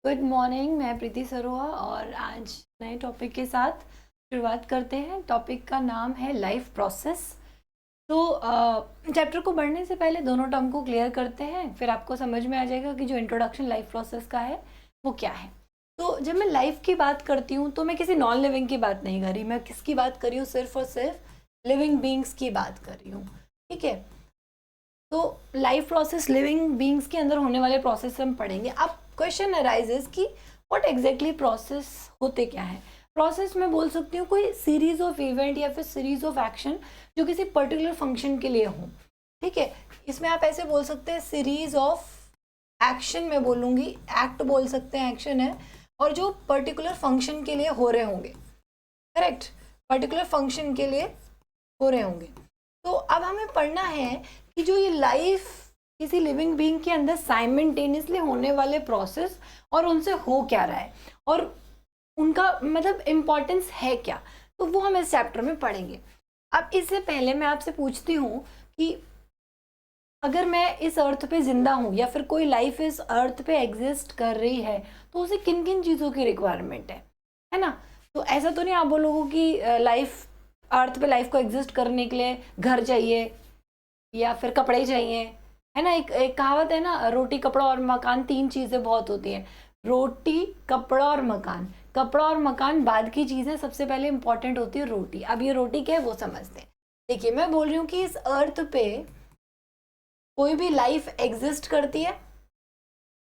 Good morning, मैं प्रीति सरोहा और आज नए टॉपिक के साथ शुरुआत करते हैं। टॉपिक का नाम है लाइफ प्रोसेस। तो चैप्टर को बढ़ने से पहले दोनों टर्म को क्लियर करते हैं, फिर आपको समझ में आ जाएगा कि जो इंट्रोडक्शन लाइफ प्रोसेस का है वो क्या है। तो जब मैं लाइफ की बात करती हूँ तो मैं किसी नॉन लिविंग की बात नहीं कर रही, मैं किसकी बात कर रही हूँ, सिर्फ और सिर्फ लिविंग बींग्स की बात कर रही हूँ। ठीक है, तो लाइफ प्रोसेस लिविंग बींग्स के अंदर होने वाले प्रोसेस हम पढ़ेंगे। अब क्वेश्चन अराइजेस कि व्हाट एग्जैक्टली प्रोसेस होते क्या है। प्रोसेस में बोल सकती हूँ कोई सीरीज ऑफ इवेंट या फिर सीरीज ऑफ एक्शन जो किसी पर्टिकुलर फंक्शन के लिए हो। ठीक है, इसमें आप ऐसे बोल सकते हैं सीरीज ऑफ एक्शन, मैं बोलूँगी एक्ट बोल सकते हैं, एक्शन है, और जो पर्टिकुलर फंक्शन के लिए हो रहे होंगे। करेक्ट, पर्टिकुलर फंक्शन के लिए हो रहे होंगे। तो अब हमें पढ़ना है कि जो ये लाइफ किसी लिविंग बीइंग के अंदर साइमल्टेनियसली होने वाले प्रोसेस और उनसे हो क्या रहा है और उनका मतलब इम्पोर्टेंस है क्या, तो वो हम इस चैप्टर में पढ़ेंगे। अब इससे पहले मैं आपसे पूछती हूँ कि अगर मैं इस अर्थ पे जिंदा हूँ या फिर कोई लाइफ इस अर्थ पे एग्जिस्ट कर रही है तो उसे किन किन चीज़ों की रिक्वायरमेंट है ना। तो ऐसा तो नहीं आप बोलोगे कि लाइफ अर्थ पे लाइफ को एग्जिस्ट करने के लिए घर चाहिए या फिर कपड़े चाहिए, है ना। एक कहावत है ना, रोटी कपड़ा और मकान, तीन चीज़ें बहुत होती हैं, रोटी कपड़ा और मकान। कपड़ा और मकान बाद की चीज़ें, सबसे पहले इंपॉर्टेंट होती है रोटी। अब ये रोटी क्या है वो समझते हैं। देखिए, मैं बोल रही हूँ कि इस अर्थ पे कोई भी लाइफ एग्जिस्ट करती है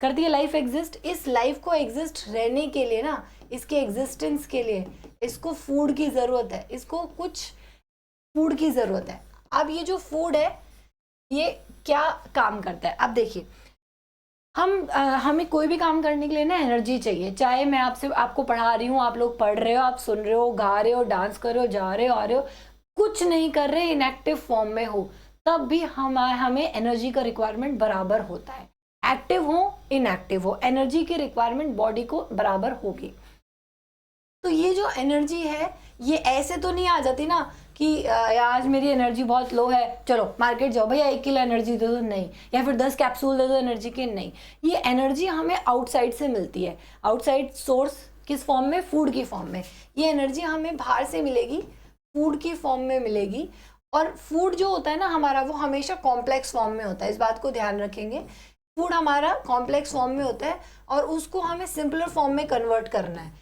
लाइफ एग्जिस्ट। इस लाइफ को एग्जिस्ट रहने के लिए ना, इसके एग्जिस्टेंस के लिए इसको फूड की ज़रूरत है, इसको कुछ फूड की ज़रूरत है। अब ये जो फूड है ये क्या काम करता है। अब देखिए, हमें कोई भी काम करने के लिए ना एनर्जी चाहिए। चाहे मैं आपको पढ़ा रही हूँ, आप लोग पढ़ रहे हो, आप सुन रहे हो, गा रहे हो, डांस कर रहे हो, जा रहे हो, आ रहे हो, कुछ नहीं कर रहे, इनएक्टिव फॉर्म में हो, तब भी हमें एनर्जी का रिक्वायरमेंट बराबर होता है। एक्टिव हो इनएक्टिव हो, एनर्जी की रिक्वायरमेंट बॉडी को बराबर होगी। तो ये जो एनर्जी है ये ऐसे तो नहीं आ जाती ना कि आज मेरी एनर्जी बहुत लो है, चलो मार्केट जाओ भैया 1 किलो एनर्जी दे दो, नहीं, या फिर 10 कैप्सूल दे दो एनर्जी के, नहीं। ये एनर्जी हमें आउटसाइड से मिलती है, आउटसाइड सोर्स, किस फॉर्म में, फूड की फॉर्म में। ये एनर्जी हमें बाहर से मिलेगी, फूड की फॉर्म में मिलेगी। और फूड जो होता है ना हमारा, वो हमेशा कॉम्प्लेक्स फॉर्म में होता है, इस बात को ध्यान रखेंगे। फूड हमारा कॉम्प्लेक्स फॉर्म में होता है और उसको हमें सिंपलर फॉर्म में कन्वर्ट करना है,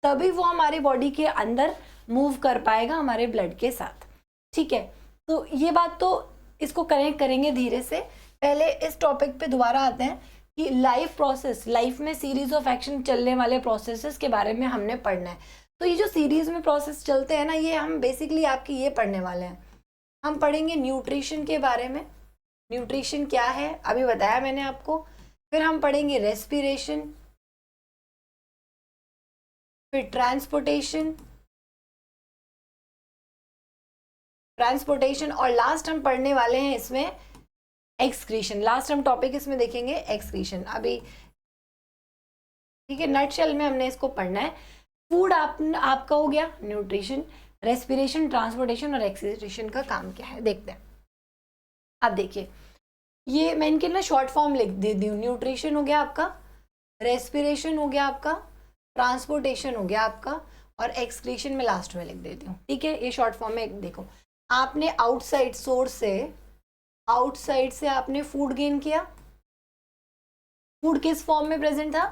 तभी वो हमारी बॉडी के अंदर मूव कर पाएगा हमारे ब्लड के साथ। ठीक है, तो ये बात तो इसको कनेक्ट करेंगे धीरे से। पहले इस टॉपिक पे दोबारा आते हैं कि लाइफ प्रोसेस, लाइफ में सीरीज ऑफ एक्शन चलने वाले प्रोसेसेस के बारे में हमने पढ़ना है। तो ये जो सीरीज में प्रोसेस चलते हैं ना, ये हम बेसिकली आपकी ये पढ़ने वाले हैं। हम पढ़ेंगे न्यूट्रिशन के बारे में, न्यूट्रिशन क्या है अभी बताया मैंने आपको। फिर हम पढ़ेंगे रेस्पिरेशन, फिर ट्रांसपोर्टेशन और लास्ट हम पढ़ने वाले हैं इसमें एक्सक्रीशन। लास्ट हम टॉपिक इसमें देखेंगे एक्सक्रीशन अभी। ठीक है, नटशेल में हमने इसको पढ़ना है। फूड आपका हो गया, न्यूट्रिशन, रेस्पिरेशन, ट्रांसपोर्टेशन और एक्सक्रीशन का काम क्या है देखते हैं। अब देखिए, ये मैं इनके ना शॉर्ट फॉर्म लिख दे दी हूँ। न्यूट्रिशन हो गया आपका, रेस्पिरेशन हो गया आपका, ट्रांसपोर्टेशन हो गया आपका, और एक्सक्रीशन में लास्ट में लिख देती हूँ। ठीक है, ये शॉर्ट फॉर्म में देखो, आपने आउटसाइड सोर्स से, आउटसाइड से आपने फूड गेन किया। फूड किस फॉर्म में प्रेजेंट था,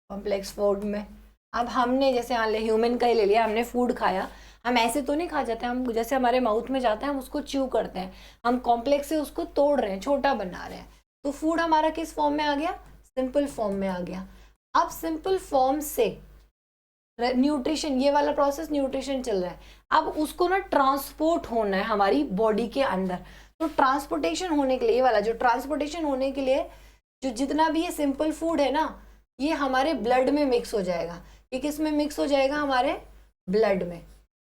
कॉम्प्लेक्स फॉर्म में। अब हमने जैसे ह्यूमन का ही ले लिया, हमने फूड खाया, हम ऐसे तो नहीं खा जाते, हम जैसे हमारे माउथ में जाता है हम उसको च्यू करते हैं, हम कॉम्प्लेक्स से उसको तोड़ रहे हैं, छोटा बना रहे हैं। तो फूड हमारा किस फॉर्म में आ गया, सिंपल फॉर्म में आ गया। अब सिंपल फॉर्म से न्यूट्रिशन, ये वाला प्रोसेस न्यूट्रिशन चल रहा है, अब उसको ना ट्रांसपोर्ट होना है हमारी बॉडी के अंदर। तो ट्रांसपोर्टेशन होने के लिए, ये वाला जो ट्रांसपोर्टेशन होने के लिए, जो जितना भी ये सिंपल फूड है ना, ये हमारे ब्लड में मिक्स हो जाएगा। ये किस में मिक्स हो जाएगा, हमारे ब्लड में।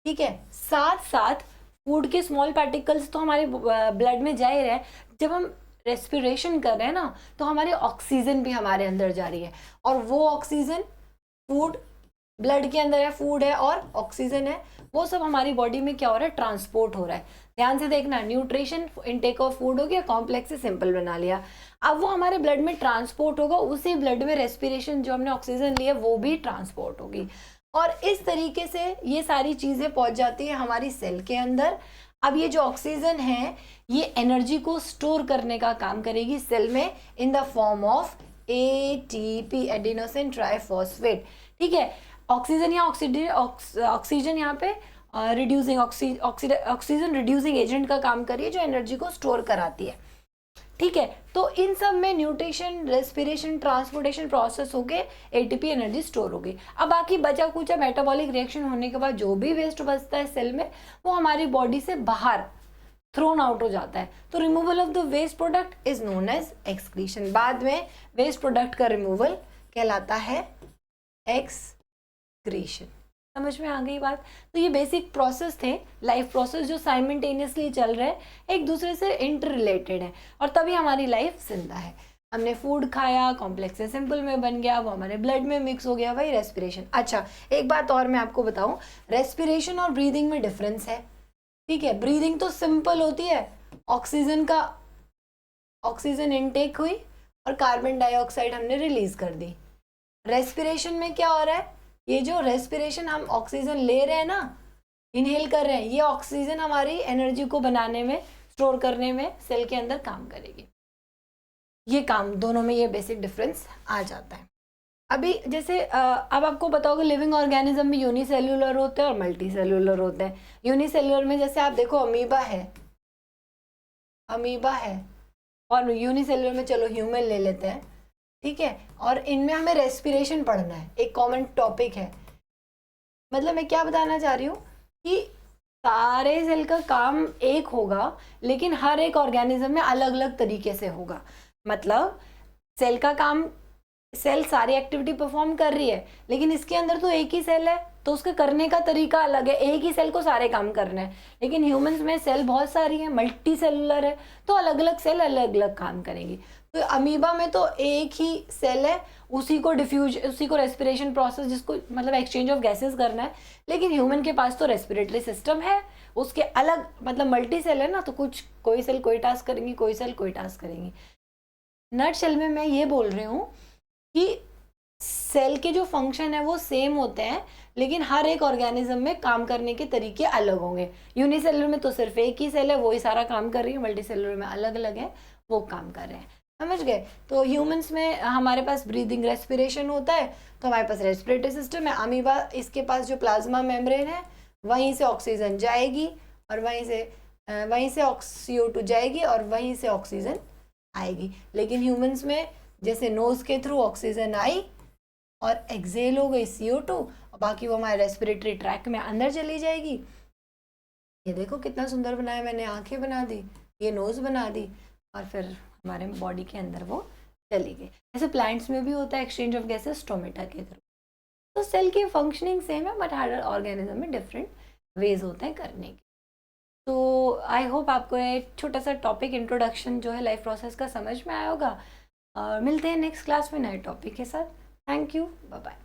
ठीक है, साथ साथ फूड के स्मॉल पार्टिकल्स तो हमारे ब्लड में जा ही रहे हैं। जब हम रेस्पिरेशन कर रहे हैं ना, तो हमारे ऑक्सीजन भी हमारे अंदर जा रही है, और वो ऑक्सीजन फूड ब्लड के अंदर है, फूड है और ऑक्सीजन है, वो सब हमारी बॉडी में क्या हो रहा है, ट्रांसपोर्ट हो रहा है। ध्यान से देखना, न्यूट्रिशन इनटेक ऑफ फूड हो गया, कॉम्प्लेक्स से सिंपल बना लिया। अब वो हमारे ब्लड में ट्रांसपोर्ट होगा, उसी ब्लड में रेस्पिरेशन जो हमने ऑक्सीजन लिया वो भी ट्रांसपोर्ट होगी, और इस तरीके से ये सारी चीजें पहुंच जाती है हमारी सेल के अंदर। अब ये जो ऑक्सीजन है ये एनर्जी को स्टोर करने का काम करेगी सेल में in the form of ATP, adenosine triphosphate. ठीक है, ऑक्सीजन या ऑक्सीजन यहाँ पे रिड्यूसिंग ऑक्सीजन रिड्यूसिंग एजेंट का काम करिए जो एनर्जी को स्टोर कराती है। ठीक है, तो इन सब में न्यूट्रिशन, रेस्पिरेशन, ट्रांसपोर्टेशन प्रोसेस होके ATP एनर्जी स्टोर होगी। अब बाकी बचा कुचा मेटाबॉलिक रिएक्शन होने के बाद जो भी वेस्ट बचता है सेल में वो हमारी बॉडी से बाहर थ्रोन आउट हो जाता है। तो removal of the waste product is known as excretion. बाद में वेस्ट प्रोडक्ट का रिमूवल कहलाता है एक्सक्रीशन। समझ में आ गई बात? तो ये बेसिक प्रोसेस थे, लाइफ प्रोसेस जो साइमल्टेनियसली चल रहे हैं, एक दूसरे से इंटर रिलेटेड है, और तभी हमारी लाइफ जिंदा है। हमने फूड खाया, कॉम्प्लेक्स से सिंपल में बन गया, वो हमारे ब्लड में मिक्स हो गया, वही रेस्पिरेशन। अच्छा, एक बात और मैं आपको बताऊं, रेस्पिरेशन और ब्रीदिंग में डिफरेंस है। ठीक है, ब्रीदिंग तो सिंपल होती है, ऑक्सीजन इनटेक हुई और कार्बन डाइऑक्साइड हमने रिलीज कर दी। रेस्पिरेशन में क्या हो रहा है, ये जो रेस्पिरेशन हम ऑक्सीजन ले रहे हैं ना, इनहेल कर रहे हैं, ये ऑक्सीजन हमारी एनर्जी को बनाने में, स्टोर करने में सेल के अंदर काम करेगी। ये काम दोनों में ये बेसिक डिफरेंस आ जाता है। अभी जैसे अब आपको पता होगा लिविंग ऑर्गेनिज्म में यूनिसेल्युलर होते हैं और मल्टी सेल्युलर होते हैं। यूनिसेल्युलर में जैसे आप देखो अमीबा है, और यूनिसेल्युलर में चलो ह्यूमन ले लेते हैं। ठीक है, और इनमें हमें रेस्पिरेशन पढ़ना है, एक कॉमन टॉपिक है। मतलब मैं क्या बताना चाह रही हूँ कि सारे सेल का काम एक होगा, लेकिन हर एक ऑर्गेनिज्म में अलग अलग तरीके से होगा। मतलब सेल का काम, सेल सारी एक्टिविटी परफॉर्म कर रही है, लेकिन इसके अंदर तो एक ही सेल है, तो उसके करने का तरीका अलग है। एक ही सेल को सारे काम करने हैं, लेकिन ह्यूमंस में सेल बहुत सारी है, मल्टी सेलुलर है, तो अलग अलग सेल अलग अलग काम करेंगी। तो अमीबा में तो एक ही सेल है, उसी को रेस्पिरेशन प्रोसेस, जिसको मतलब एक्सचेंज ऑफ गैसेस करना है। लेकिन ह्यूमन के पास तो रेस्पिरेटरी सिस्टम है, उसके अलग मतलब मल्टी सेल है ना, तो कोई सेल कोई टास्क करेंगी, कोई सेल कोई टास्क करेंगी। नट शेल में मैं ये बोल रही हूँ कि सेल के जो फंक्शन है वो सेम होते हैं, लेकिन हर एक ऑर्गेनिज्म में काम करने के तरीके अलग होंगे। यूनिसेलुलर में तो सिर्फ एक ही सेल है, वो ही सारा काम कर रही है, मल्टी सेलुलर में अलग अलग है, वो काम कर रहे हैं। समझ गए? तो ह्यूमंस में हमारे पास ब्रीदिंग, रेस्पिरेशन होता है, तो हमारे पास रेस्पिरेटरी सिस्टम है। अमीबा, इसके पास जो प्लाज्मा मेम्ब्रेन है, वहीं से ऑक्सीजन जाएगी और वहीं से CO2 जाएगी और वहीं से ऑक्सीजन आएगी। लेकिन ह्यूमंस में जैसे नोज के थ्रू ऑक्सीजन आई और एक्सेल हो गई CO2, और बाकी वो हमारे रेस्पिरेटरी ट्रैक में अंदर चली जाएगी। ये देखो कितना सुंदर बनाया मैंने, आंखें बना दी, ये नोज बना दी, और फिर हमारे बॉडी के अंदर वो चली गई। ऐसे प्लांट्स में भी होता है एक्सचेंज ऑफ गैसेस स्टोमेटा के थ्रू। तो सेल की फंक्शनिंग सेम है, बट हर ऑर्गेनिज्म में डिफरेंट वेज होते हैं करने के। तो आई होप आपको एक छोटा सा टॉपिक इंट्रोडक्शन जो है लाइफ प्रोसेस का समझ में आया होगा। मिलते हैं नेक्स्ट क्लास में नए टॉपिक के साथ। Thank you, bye bye.